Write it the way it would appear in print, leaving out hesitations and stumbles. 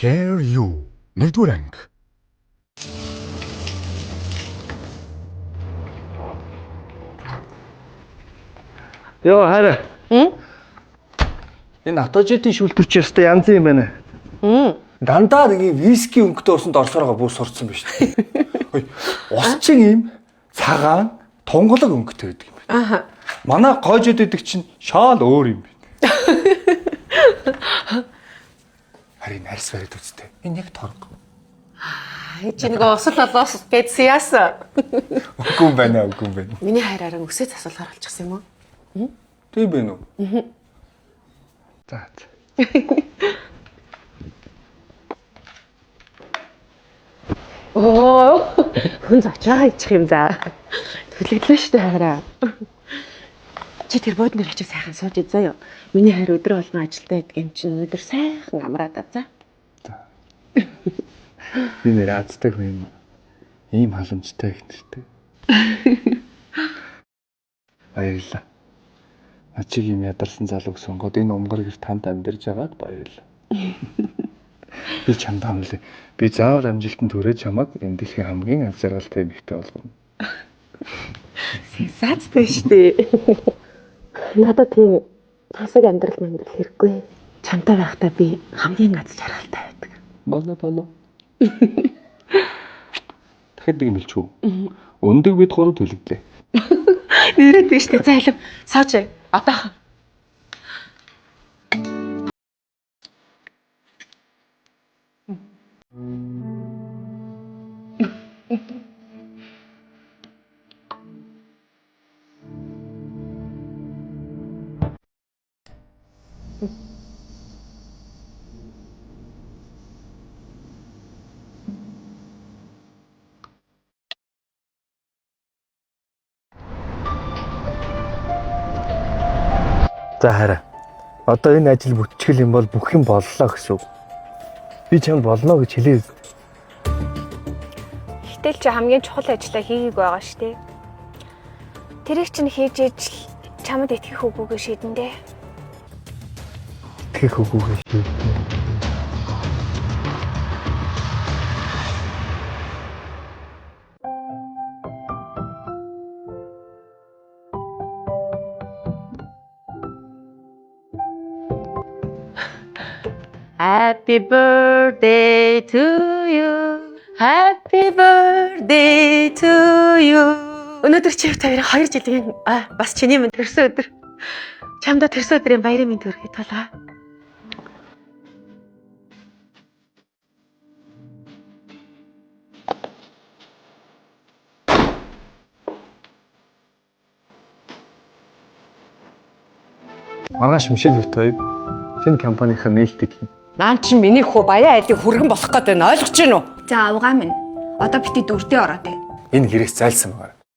Care You нэгдүгээр анги. Йоо хараа. Энэ автожетийн шүүлтүрч ястай янз юм байна. Дандаа нэг виски өнгөтэй орсонд орсороо бүү сурцсан байна шүү дээ. Усчин ийм цагаан тунгалаг өнгөтэй байдаг юм байна. Аха. Манай гойжод идэг чинь шаал өөр юм байна. Харин арьс барид үстэй. Энэ яг торго. Чи нэг усал болоос гэдсэн яасан. Үгүй юм байна, үгүй юм байна. Миний хайраараа өсөж асуулгаар болчихсон юм уу? Тийм байна уу? За. Оо, хүн зочоо ичих юм за. Төлөглөө шүү дээ хараа. Чи тэр буудлын очиж сайхан сууж заяа. Миний хайр өдрө болгон ажилдаа идэх юм чинь өдөр сайхан амраад за. Би нэр азтай хүн ийм халамжтай их нэртэй. Баярлалаа. Ачиг юм ядарсан залууг сонгоод энэ умгар гэр танд амьдарч байгаад баярлалаа. Би чамд хамлаа. Би заавал амжилтанд хүрээ чамаг энэ дэлхийн хамгийн аз жаргалтай эмэгтэй болгоно. Сацтай штэ. Надад тийм тасаг амьдрал хэрэггүй. Чамтай байхдаа би хамгийн аз жаргалтай байдаг. Болоо. Дахиад нэг юм хэлчих үү? Өндөг бид гурав төлөгдлээ. Нэрээд биш үү? Зайлам сууж. Одоо. За хараа. Одоо энэ ажил бүтчихэл юм бол бүх юм боллоо гэсэн үг. Би чамд болно гэж хэлээ. Гэтэл чи хамгийн чухал ажлаа хийгээг байгаа штэ. Тэрийг чинь хийж ижил чамд итгэх үгүйгээ шийдэн дээ. Итгэх үгүйгээ шийднэ. Happy birthday to you. Happy birthday to you. Өнөөдөр чи тавирын 2 жилийн бас чиний минь төрсөн өдөр. Чамдаа төрсөн өдрийн баярын мэнд хүргэе толгой. Маргааш Мишель Витоев шинэ компанийн нээлттэй. Наан чи миний хүү баяа айдыг хүргэн болох гэдэг нь ойлгож байна уу? За авгаа минь. Одоо бити дүрдээ ороод ээ. Энэ гэрээс зайлсан байгаа.